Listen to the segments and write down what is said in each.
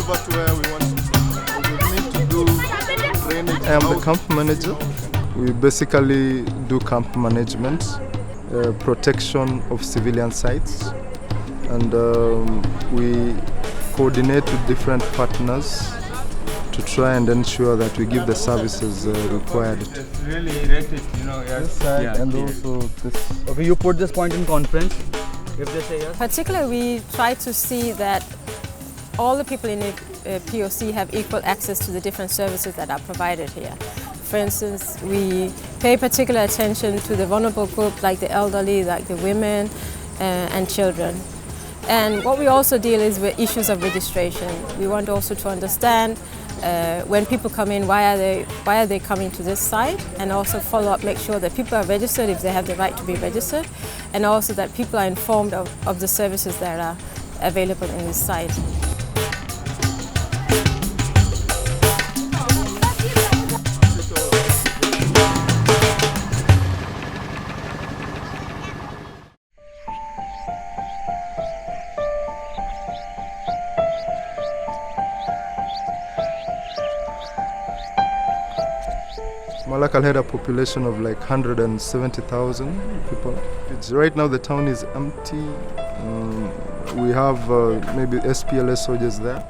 over to where we want to. We need to do drainage. I am the camp manager. We basically do camp management, protection of civilian sites, and we coordinate with different partners to try and ensure that we give the services required. It's really erected, This side and also this. Okay, you put this point in conference, if they say yes. Particularly, we try to see that all the people in the POC have equal access to the different services that are provided here. For instance, we pay particular attention to the vulnerable group, like the elderly, like the women and children. And what we also deal is with issues of registration. We want also to understand when people come in, why are they coming to this site, and also follow up, make sure that people are registered if they have the right to be registered, and also that people are informed of the services that are available in this site. Malakal had a population of like 170,000 people. Right now the town is empty. We have maybe SPLA soldiers there.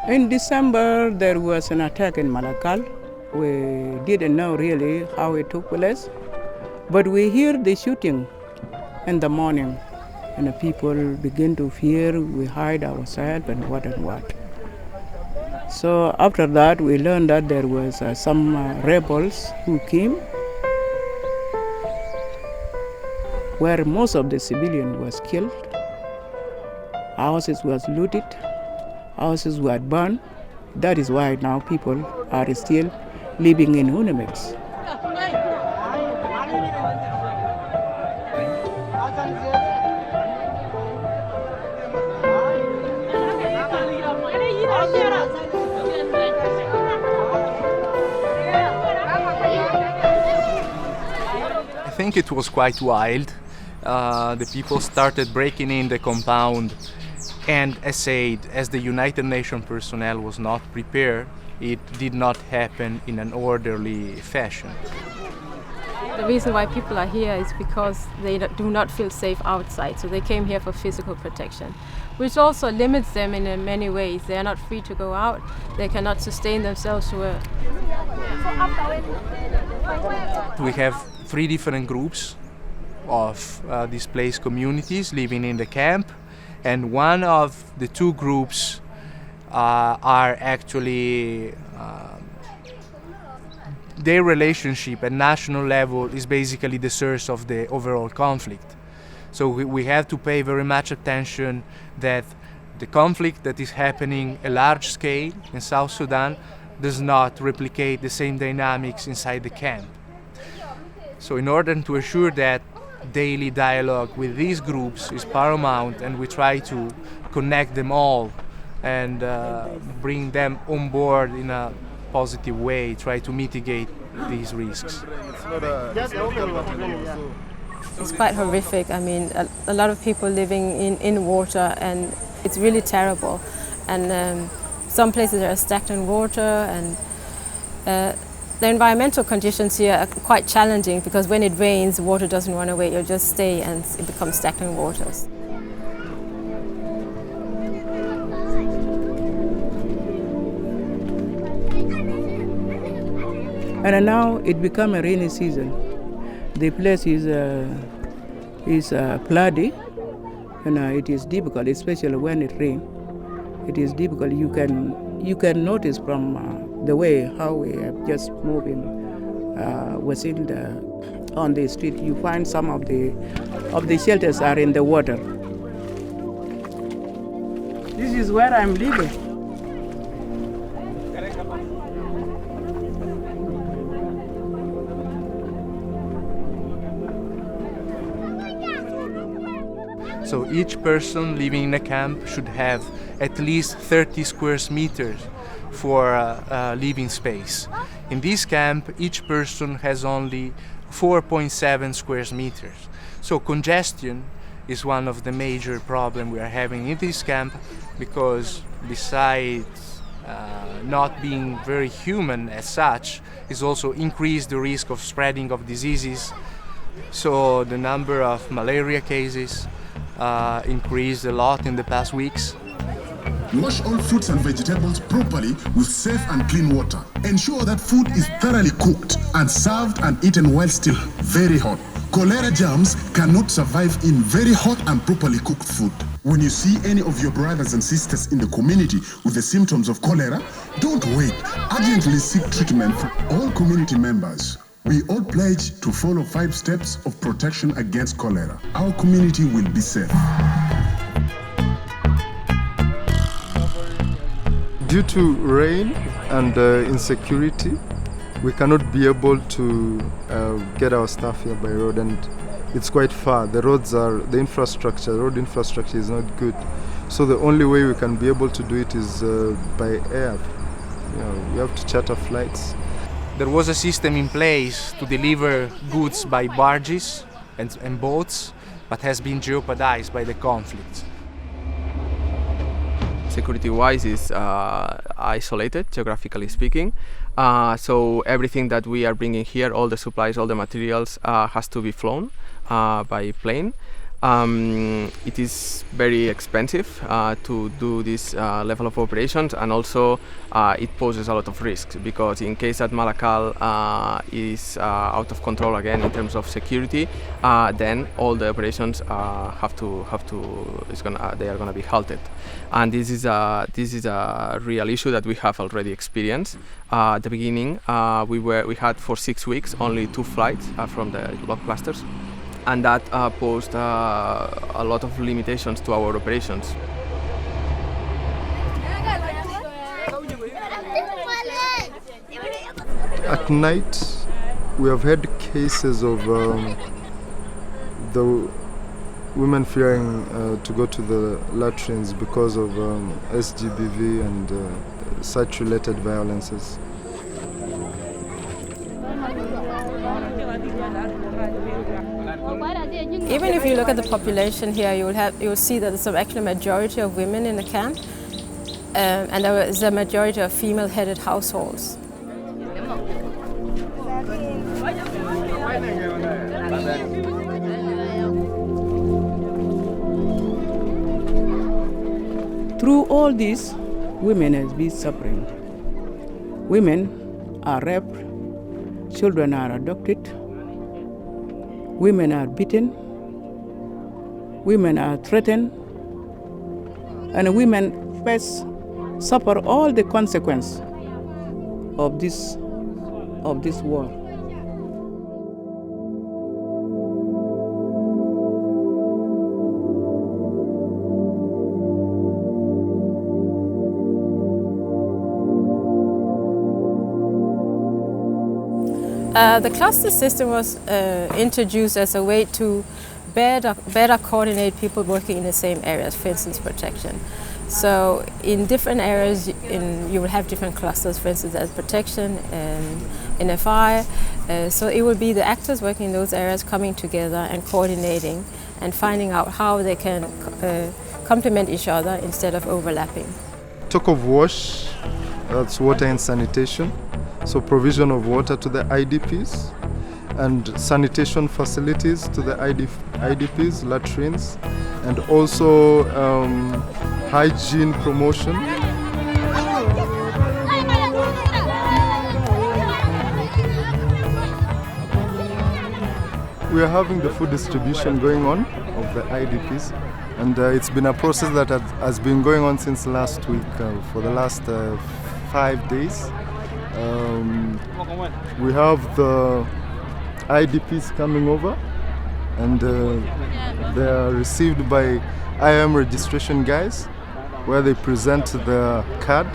In December, there was an attack in Malakal. We didn't know really how it took place, but we hear the shooting in the morning, and the people begin to fear. We hide ourselves and what. So after that, we learned that there was some rebels who came, where most of the civilians was killed. Houses was looted. Houses were burned. That is why now people are still living in Unimix. I think it was quite wild. The people started breaking in the compound, and as the United Nations personnel was not prepared, it did not happen in an orderly fashion. The reason why people are here is because they do not feel safe outside, so they came here for physical protection, which also limits them in many ways. They are not free to go out, they cannot sustain themselves. We have 3 different groups of displaced communities living in the camp, and one of the 2 groups are actually their relationship at national level is basically the source of the overall conflict. So we have to pay very much attention that the conflict that is happening at large scale in South Sudan does not replicate the same dynamics inside the camp. So in order to assure that, daily dialogue with these groups is paramount, and we try to connect them all and bring them on board in a positive way, try to mitigate these risks. It's quite horrific. I mean, a lot of people living in water, and it's really terrible. And some places there are stagnant water, and the environmental conditions here are quite challenging, because when it rains, water doesn't run away, you'll just stay and it becomes stagnant waters. And now it become a rainy season. The place is flooded, and it is difficult, especially when it rains. It is difficult. You can notice from the way how we have just moving on the street. You find some of the shelters are in the water. This is where I'm living. So each person living in a camp should have at least 30 square meters for living space. In this camp, each person has only 4.7 square meters. So congestion is one of the major problems we are having in this camp, because besides not being very human as such, is also increase the risk of spreading of diseases. So the number of malaria cases increased a lot in the past weeks. Wash all fruits and vegetables properly with safe and clean water. Ensure that food is thoroughly cooked and served and eaten while still very hot. Cholera germs cannot survive in very hot and properly cooked food. When you see any of your brothers and sisters in the community with the symptoms of cholera, don't wait. Urgently seek treatment from all community members. We all pledge to follow 5 steps of protection against cholera. Our community will be safe. Due to rain and insecurity, we cannot be able to get our stuff here by road, and it's quite far. The road infrastructure is not good. So the only way we can be able to do it is by air. We have to charter flights. There was a system in place to deliver goods by barges and boats, but has been jeopardized by the conflict. Security-wise is isolated, geographically speaking. So everything that we are bringing here, all the supplies, all the materials, has to be flown by plane. It is very expensive to do this level of operations, and also it poses a lot of risks, because in case that Malakal is out of control again in terms of security, then all the operations they are gonna be halted, and this is a real issue that we have already experienced. At the beginning, we had for 6 weeks only 2 flights from the lock clusters, and that posed a lot of limitations to our operations. At night, we have had cases of the women fearing to go to the latrines because of SGBV and such related violences. Even if you look at the population here, you'll see that there's actually a majority of women in the camp, and there is a majority of female-headed households. Through all this, women has been suffering. Women are raped, children are adopted, women are beaten, women are threatened, and women suffer all the consequence of this war. The cluster system was introduced as a way to better coordinate people working in the same areas, for instance, protection. So in different areas, you will have different clusters, for instance, as protection and NFI. So it will be the actors working in those areas coming together and coordinating and finding out how they can complement each other instead of overlapping. Talk of WASH, that's water and sanitation. So provision of water to the IDPs and sanitation facilities to the IDPs, latrines, and also hygiene promotion. We are having the food distribution going on of the IDPs, and it's been a process that has been going on since last week, for the last 5 days. We have the IDPs coming over, and they are received by IAM registration guys, where they present the card,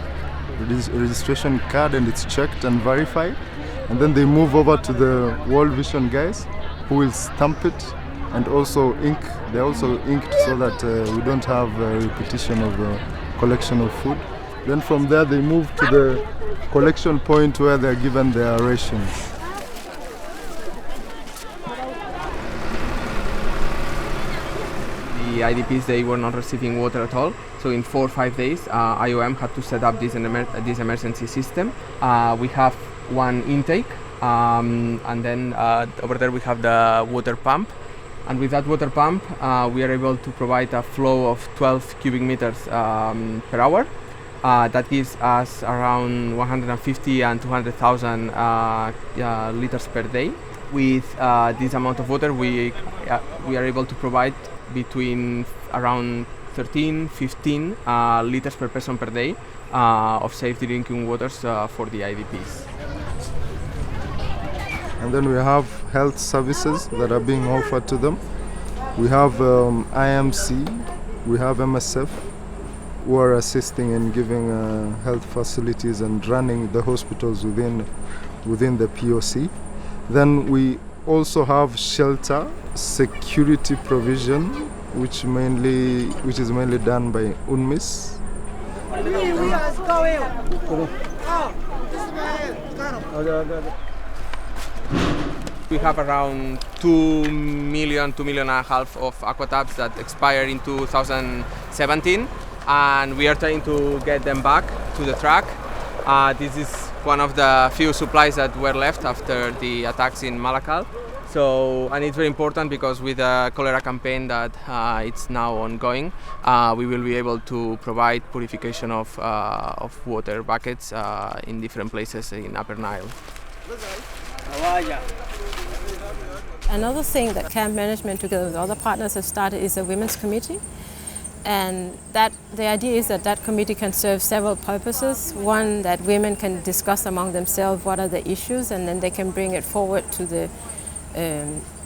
registration card, and it's checked and verified, and then they move over to the World Vision guys, who will stamp it and also ink. They're also inked so that we don't have a repetition of collection of food. Then from there they move to the collection point where they're given their rations. The IDPs, they were not receiving water at all. So in 4 or 5 days, IOM had to set up this emergency system. We have one intake, and then over there we have the water pump. And with that water pump, we are able to provide a flow of 12 cubic meters per hour. That gives us around 150 and 200,000 liters per day. With this amount of water, we are able to provide between around 13-15 liters per person per day of safe drinking waters for the IDPs. And then we have health services that are being offered to them. We have IMC, we have MSF, who are assisting in giving health facilities and running the hospitals within the POC. Then we also have shelter, security provision, which is mainly done by UNMISS. We have around 2 million and a half of aquatabs that expire in 2017, and we are trying to get them back to the track. This is one of the few supplies that were left after the attacks in Malakal. So, and it's very important because with the cholera campaign that it's now ongoing, we will be able to provide purification of water buckets in different places in Upper Nile. Another thing that camp management together with other partners have started is a women's committee. And the idea is that committee can serve several purposes. One, that women can discuss among themselves what are the issues, and then they can bring it forward to the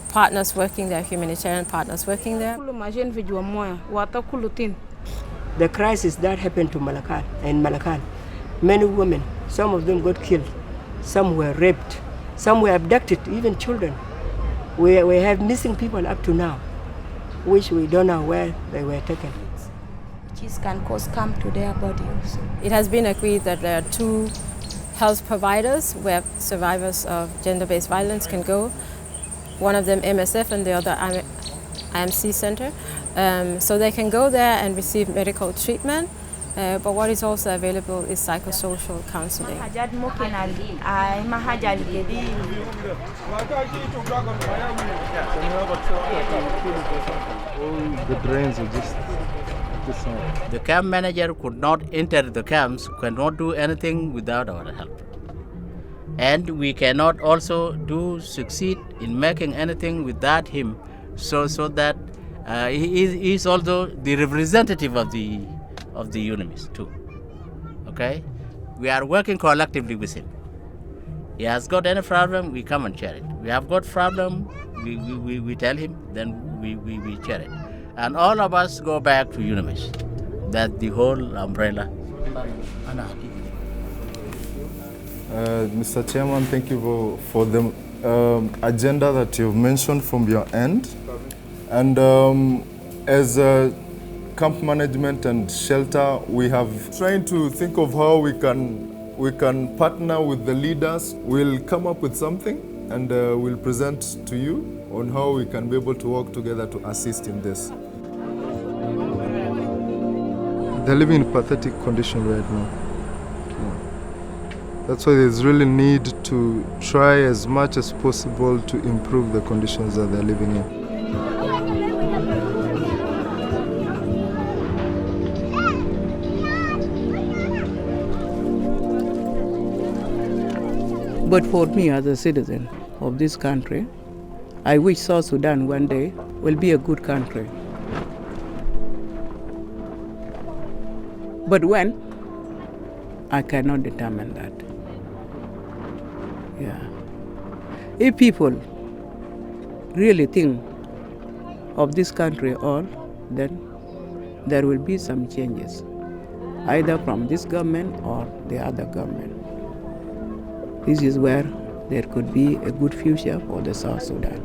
partners working there, humanitarian partners working there. The crisis that happened to Malakal, many women, some of them got killed, some were raped, some were abducted, even children. We have missing people up to now, which we don't know where they were taken. This can cause harm to their body also. It has been agreed that there are 2 health providers where survivors of gender-based violence can go. One of them MSF and the other IMC Center. So they can go there and receive medical treatment. But what is also available is psychosocial counseling. The drains are just the camp manager could not enter the camps, cannot do anything without our help. And we cannot also succeed in making anything without him, so that he is also the representative of the UNMISS too. Okay? We are working collectively with him. He has got any problem, we come and share it. We have got problem, we tell him, then we share it. And all of us go back to UNMISS. That's the whole umbrella. Mr. Chairman, thank you for the agenda that you've mentioned from your end. And as camp management and shelter, we have trying to think of how we can partner with the leaders. We'll come up with something and we'll present to you on how we can be able to work together to assist in this. They're living in pathetic condition right now. That's why there's really need to try as much as possible to improve the conditions that they're living in. But for me as a citizen of this country, I wish South Sudan one day will be a good country. But when? I cannot determine that. Yeah. If people really think of this country all, then there will be some changes, either from this government or the other government. This is where there could be a good future for the South Sudan.